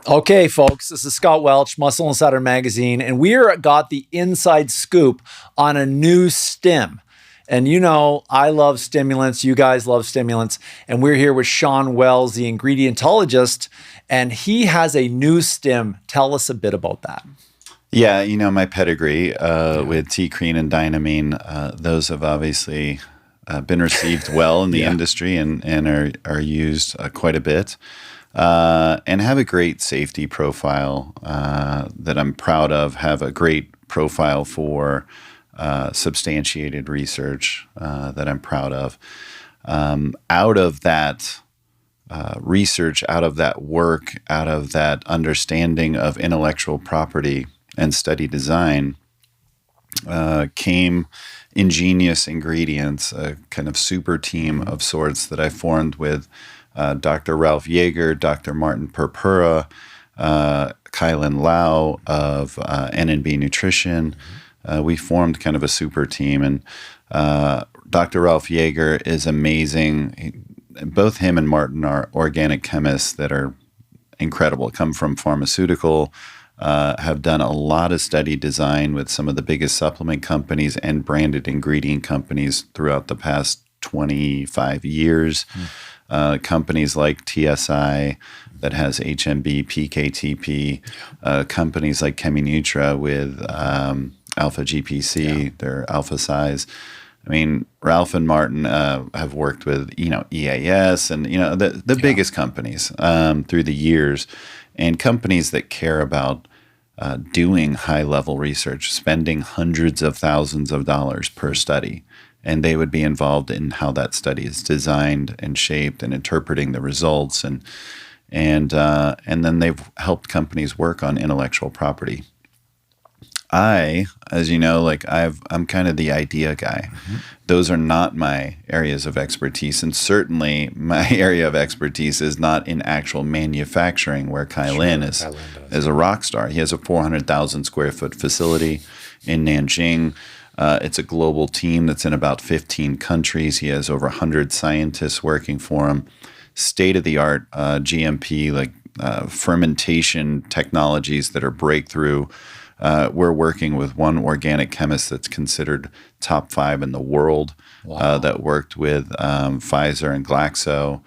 Okay, folks, this is Scott Welch, Muscle Insider Magazine, and got the inside scoop on a new stim. And you know, I love stimulants. You guys love stimulants. And we're here with Sean Wells, the ingredientologist, and he has a new stim. Tell us a bit about that. Yeah, you know, my pedigree with T-Creen and Dynamine, those have obviously been received well in the industry and are used quite a bit. And have a great safety profile that I'm proud of, have a great profile for substantiated research that I'm proud of. Out of that research, out of that work, out of that understanding of intellectual property and study design came ingenious ingredients, a kind of super team of sorts that I formed with Dr. Ralph Yeager, Dr. Martin Purpura, Kylan Lau of NNB Nutrition. We formed kind of a super team, and Dr. Ralph Yeager is amazing. Both him and Martin are organic chemists that are incredible, come from pharmaceutical, have done a lot of study design with some of the biggest supplement companies and branded ingredient companies throughout the past 25 years. Companies like TSI that has HMB, PKTP, companies like Cheminutra with Alpha GPC, their Alpha Size. I mean, Ralph and Martin have worked with, EAS and, the biggest companies through the years, and companies that care about doing high-level research, spending hundreds of thousands of dollars per study. And they would be involved in how that study is designed and shaped and interpreting the results. And then they've helped companies work on intellectual property. As you know, I'm kind of the idea guy. Mm-hmm. Those are not my areas of expertise. And certainly my area of expertise is not in actual manufacturing, where Kylan is a rock star. He has a 400,000 square foot facility in Nanjing. It's a global team that's in about 15 countries. He has over 100 scientists working for him. State-of-the-art GMP, fermentation technologies that are breakthrough. We're working with one organic chemist that's considered top 5 in the world. Wow. That worked with Pfizer and Glaxo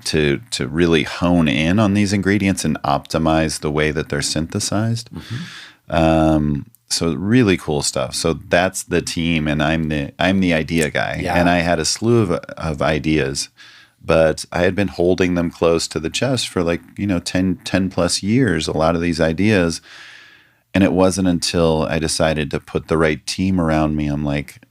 to really hone in on these ingredients and optimize the way that they're synthesized. Mm-hmm. So really cool stuff. So that's the team, and I'm the idea guy. Yeah. And I had a slew of ideas, but I had been holding them close to the chest for 10 plus years, a lot of these ideas. And it wasn't until I decided to put the right team around me, I'm like,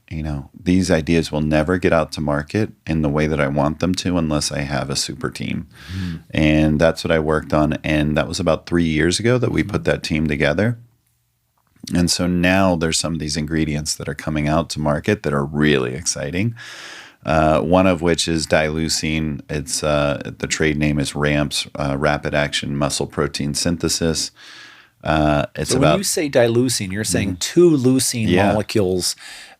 these ideas will never get out to market in the way that I want them to unless I have a super team. Mm-hmm. And that's what I worked on. And that was about 3 years ago that we put that team together. And so now there's some of these ingredients that are coming out to market that are really exciting. One of which is Dileucine. It's the trade name is RAMPS, Rapid Action Muscle Protein Synthesis. So when you say dileucine, you're saying two leucine molecules,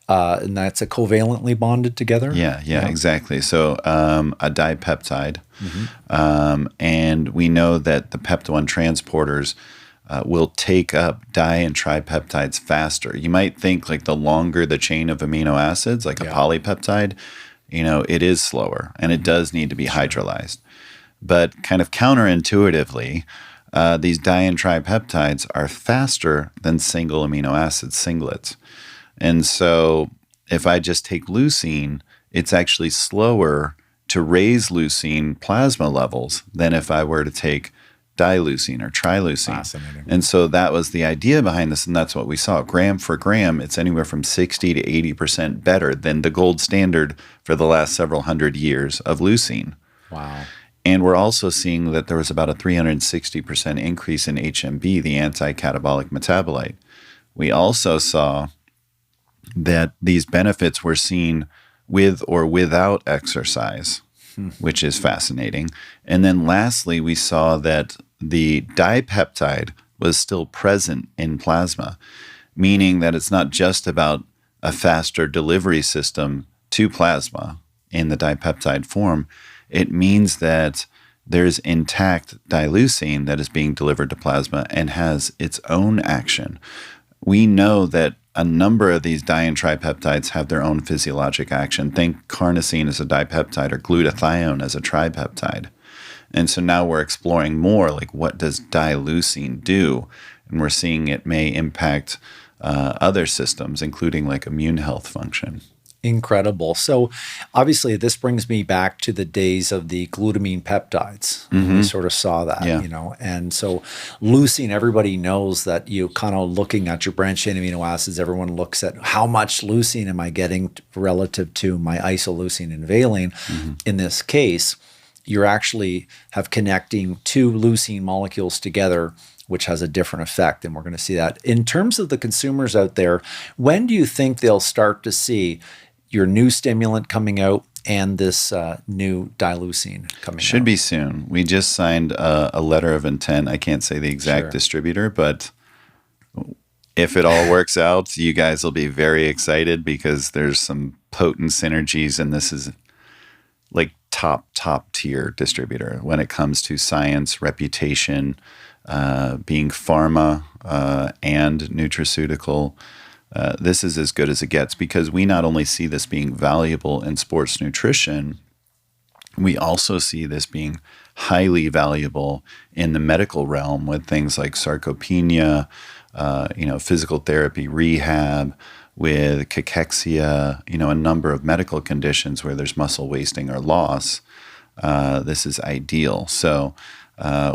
and that's a covalently bonded together? Yeah, exactly. So a dipeptide. Mm-hmm. And we know that the peptide transporters will take up di and tripeptides faster. You might think the longer the chain of amino acids, a polypeptide, it is slower, and it does need to be hydrolyzed. But kind of counterintuitively, these di and tripeptides are faster than single amino acid singlets. And so if I just take leucine, it's actually slower to raise leucine plasma levels than if I were to take dileucine or trileucine. Fascinating. And so that was the idea behind this, and that's what we saw. Gram for gram, it's anywhere from 60 to 80% better than the gold standard for the last several hundred years of leucine. Wow. And we're also seeing that there was about a 360% increase in HMB, the anti-catabolic metabolite. We also saw that these benefits were seen with or without exercise, which is fascinating. And then lastly, we saw that the dipeptide was still present in plasma, meaning that it's not just about a faster delivery system to plasma in the dipeptide form. It means that there's intact Dileucine that is being delivered to plasma and has its own action. We know that a number of these di and tripeptides have their own physiologic action. Think carnosine as a dipeptide or glutathione as a tripeptide. And so now we're exploring more, like, what does Dileucine do? And we're seeing it may impact other systems, including like immune health function. Incredible. So obviously this brings me back to the days of the glutamine peptides. We sort of saw that, and so leucine, everybody knows that you kind of looking at your branched chain amino acids, everyone looks at how much leucine am I getting relative to my isoleucine and valine. In this case, you're actually have connecting two leucine molecules together, which has a different effect, and we're going to see that. In terms of the consumers out there, when do you think they'll start to see your new stimulant coming out and this new Dileucine coming out? Should be soon. We just signed a letter of intent. I can't say the exact distributor, but if it all works out, you guys will be very excited because there's some potent synergies, and this is like top tier distributor when it comes to science, reputation, being pharma and nutraceutical. This is as good as it gets because we not only see this being valuable in sports nutrition, we also see this being highly valuable in the medical realm with things like sarcopenia, physical therapy, rehab, with cachexia, a number of medical conditions where there's muscle wasting or loss. This is ideal. So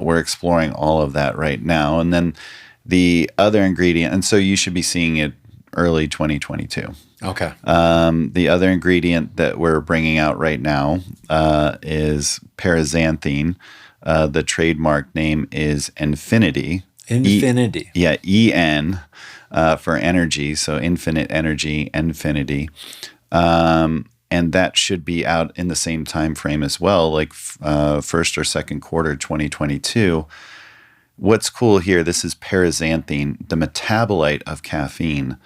we're exploring all of that right now. And then the other ingredient, and so you should be seeing it early 2022. Okay. The other ingredient that we're bringing out right now is Paraxanthine. The trademark name is Infinity. Infinity. EN for energy. So infinite energy, Infinity. And that should be out in the same time frame as well, like first or second quarter 2022. What's cool here, this is Paraxanthine, the metabolite of caffeine,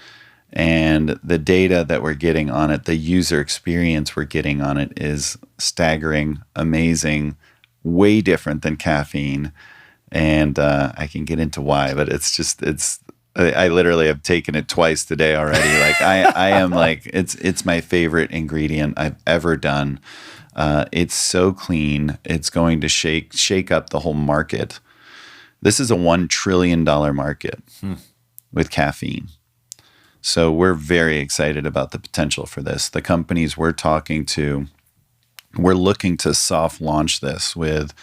and the data that we're getting on it, the user experience we're getting on it is staggering, amazing, way different than caffeine. And I can get into why, but I literally have taken it twice today already. Like I am like, it's my favorite ingredient I've ever done. It's so clean. It's going to shake up the whole market. This is a $1 trillion market with caffeine. So we're very excited about the potential for this. The companies we're talking to, we're looking to soft launch this with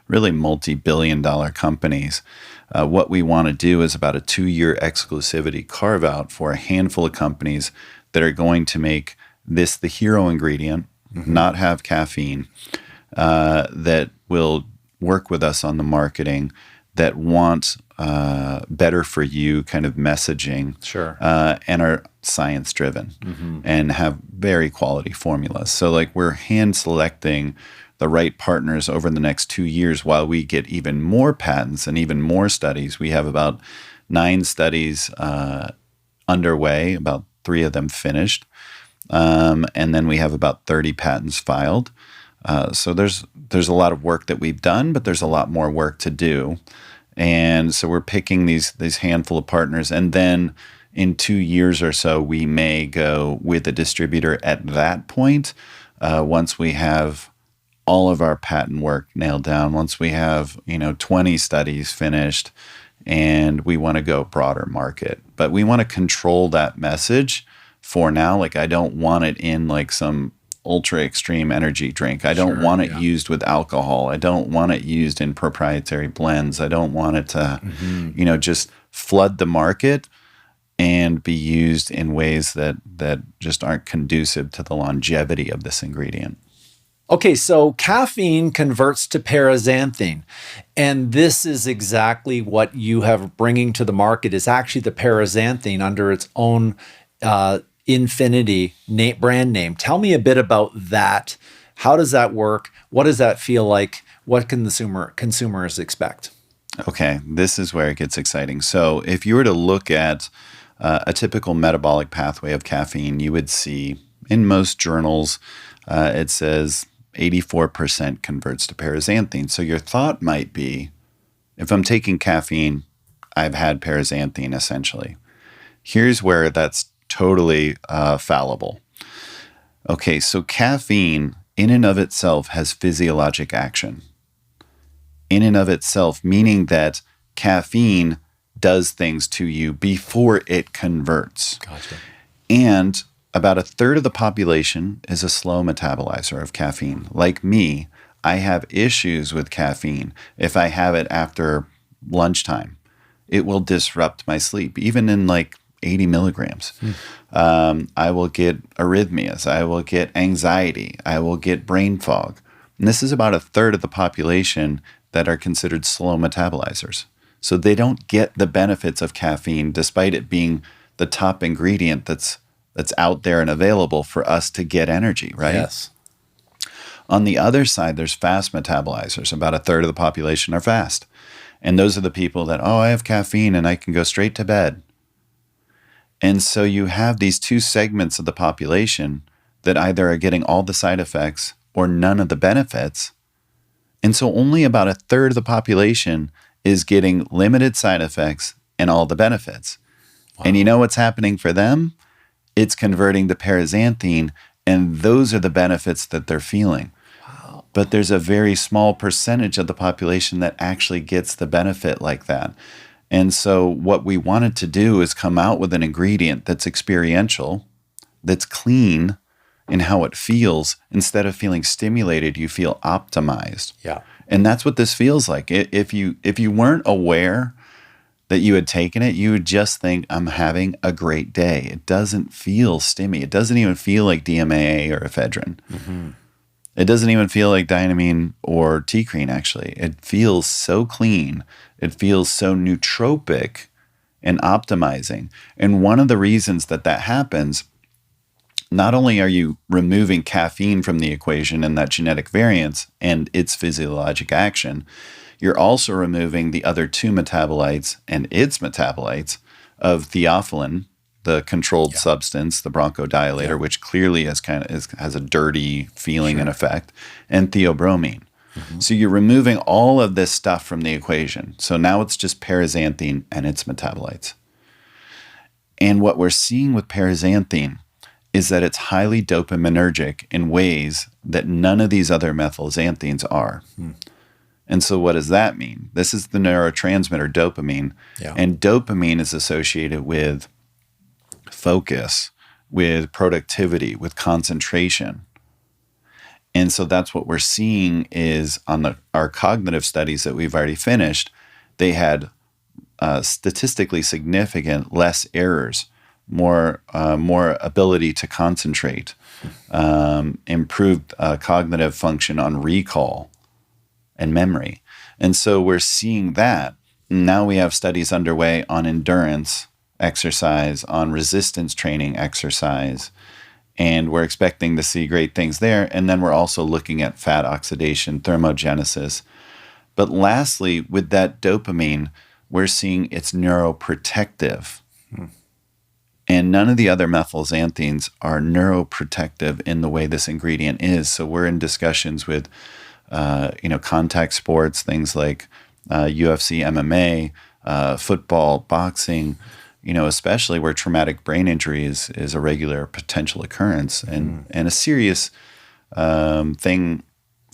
really multi-billion-dollar companies. What we want to do is about a 2-year exclusivity carve-out for a handful of companies that are going to make this the hero ingredient, not have caffeine, that will work with us on the marketing, that want better for you kind of messaging, and are science driven and have very quality formulas. So like we're hand selecting the right partners over the next 2 years while we get even more patents and even more studies. We have about 9 studies underway, about 3 of them finished. And then we have about 30 patents filed. So there's a lot of work that we've done, but there's a lot more work to do. And so we're picking these handful of partners, and then in 2 years or so, we may go with a distributor at that point. Once we have all of our patent work nailed down, once we have 20 studies finished, and we want to go broader market, but we want to control that message for now. Like I don't want it in like some ultra extreme energy drink. I don't want it used with alcohol. I don't want it used in proprietary blends. I don't want it to, just flood the market and be used in ways that just aren't conducive to the longevity of this ingredient. Okay, so caffeine converts to paraxanthine, and this is exactly what you have bringing to the market is actually the paraxanthine under its own Infinity brand name. Tell me a bit about that. How does that work? What does that feel like? What can consumers expect? Okay, this is where it gets exciting. So if you were to look at a typical metabolic pathway of caffeine, you would see in most journals, it says 84% converts to paraxanthine. So your thought might be, if I'm taking caffeine, I've had paraxanthine essentially. Here's where that's totally fallible. Okay, so caffeine in and of itself has physiologic action. In and of itself, meaning that caffeine does things to you before it converts. Gotcha. And about a third of the population is a slow metabolizer of caffeine. Like me, I have issues with caffeine. If I have it after lunchtime, it will disrupt my sleep, even in like 80 milligrams. I will get arrhythmias. I will get anxiety. I will get brain fog. And this is about a third of the population that are considered slow metabolizers. So they don't get the benefits of caffeine despite it being the top ingredient that's out there and available for us to get energy, right? Yes. On the other side, there's fast metabolizers. About a third of the population are fast. And those are the people that, I have caffeine and I can go straight to bed. And so you have these two segments of the population that either are getting all the side effects or none of the benefits. And so only about a third of the population is getting limited side effects and all the benefits. Wow. And you know what's happening for them? It's converting to paraxanthine, and those are the benefits that they're feeling. Wow. But there's a very small percentage of the population that actually gets the benefit like that. And so what we wanted to do is come out with an ingredient that's experiential, that's clean in how it feels. Instead of feeling stimulated, you feel optimized. Yeah. And that's what this feels like. If you weren't aware that you had taken it, you would just think, I'm having a great day. It doesn't feel stimmy. It doesn't even feel like DMAA or ephedrine. Mm-hmm. It doesn't even feel like dynamine or T-crine, actually. It feels so clean. It feels so nootropic and optimizing. And one of the reasons that happens, not only are you removing caffeine from the equation and that genetic variance and its physiologic action, you're also removing the other two metabolites and its metabolites of theophylline, the controlled substance, the bronchodilator, which clearly has a dirty feeling and effect, and theobromine. Mm-hmm. So you're removing all of this stuff from the equation. So now it's just paraxanthine and its metabolites. And what we're seeing with paraxanthine is that it's highly dopaminergic in ways that none of these other methylxanthines are. And so what does that mean? This is the neurotransmitter dopamine. Yeah. And dopamine is associated with focus, with productivity, with concentration. And so that's what we're seeing is on our cognitive studies that we've already finished, they had statistically significant less errors, more ability to concentrate, improved cognitive function on recall and memory. And so we're seeing that. Now we have studies underway on endurance exercise, on resistance training exercise, and we're expecting to see great things there. And then we're also looking at fat oxidation, thermogenesis. But lastly, with that dopamine, we're seeing it's neuroprotective. And none of the other methylxanthines are neuroprotective in the way this ingredient is. So we're in discussions with contact sports, things like UFC, MMA, football, boxing, especially where traumatic brain injury is a regular potential occurrence and a serious thing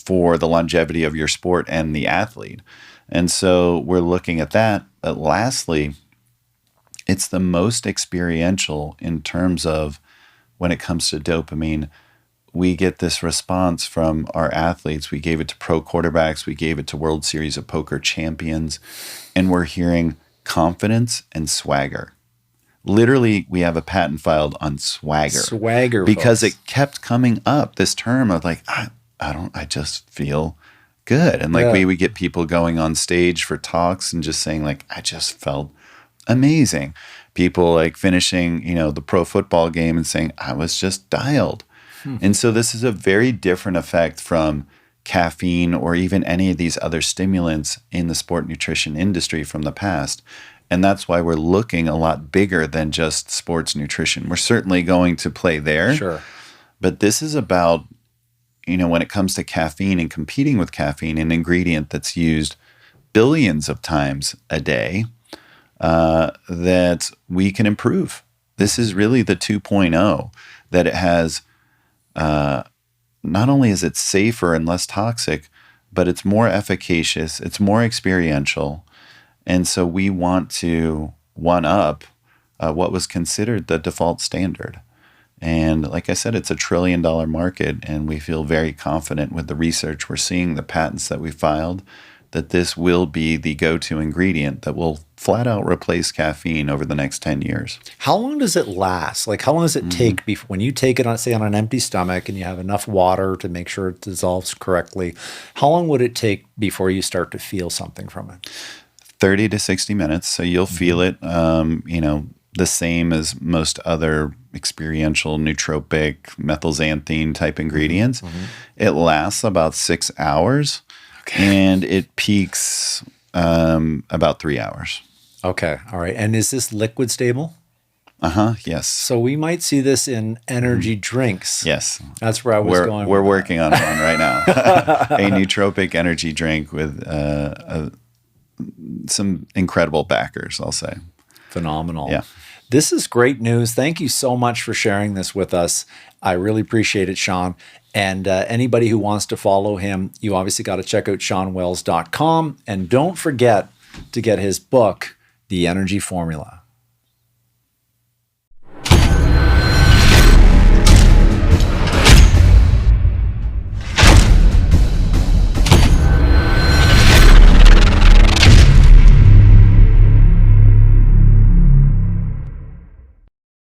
for the longevity of your sport and the athlete. And so we're looking at that. But lastly, it's the most experiential in terms of when it comes to dopamine. We get this response from our athletes. We gave it to pro quarterbacks. We gave it to World Series of Poker champions. And we're hearing confidence and swagger. Literally, we have a patent filed on swagger. Swagger, because folks. it kept coming up, this term of like, I just feel good. And like we would get people going on stage for talks and just saying like, I just felt amazing. People like finishing, the pro football game and saying, I was just dialed. And so this is a very different effect from caffeine or even any of these other stimulants in the sport nutrition industry from the past. And that's why we're looking a lot bigger than just sports nutrition. We're certainly going to play there. Sure. But this is about, when it comes to caffeine and competing with caffeine, an ingredient that's used billions of times a day, that we can improve. This is really the 2.0, that it has, not only is it safer and less toxic, but it's more efficacious, it's more experiential. And so we want to one up what was considered the default standard. And like I said, it's $1 trillion market, and we feel very confident with the research we're seeing, the patents that we filed, that this will be the go-to ingredient that will flat out replace caffeine over the next 10 years. How long does it last? Like, how long does it take before, when you take it on, say, on an empty stomach and you have enough water to make sure it dissolves correctly, how long would it take before you start to feel something from it? 30 to 60 minutes. So you'll feel it, the same as most other experiential nootropic methylxanthine type ingredients. It lasts about 6 hours, and it peaks about 3 hours. Okay. All right. And is this liquid stable? Yes. So we might see this in energy drinks. Yes. That's where I was going. We're working on one right now. A nootropic energy drink with some incredible backers, I'll say. Phenomenal. Yeah. This is great news. Thank you so much for sharing this with us. I really appreciate it, Sean. And anybody who wants to follow him, you obviously got to check out SeanWells.com. And don't forget to get his book, The Energy Formula.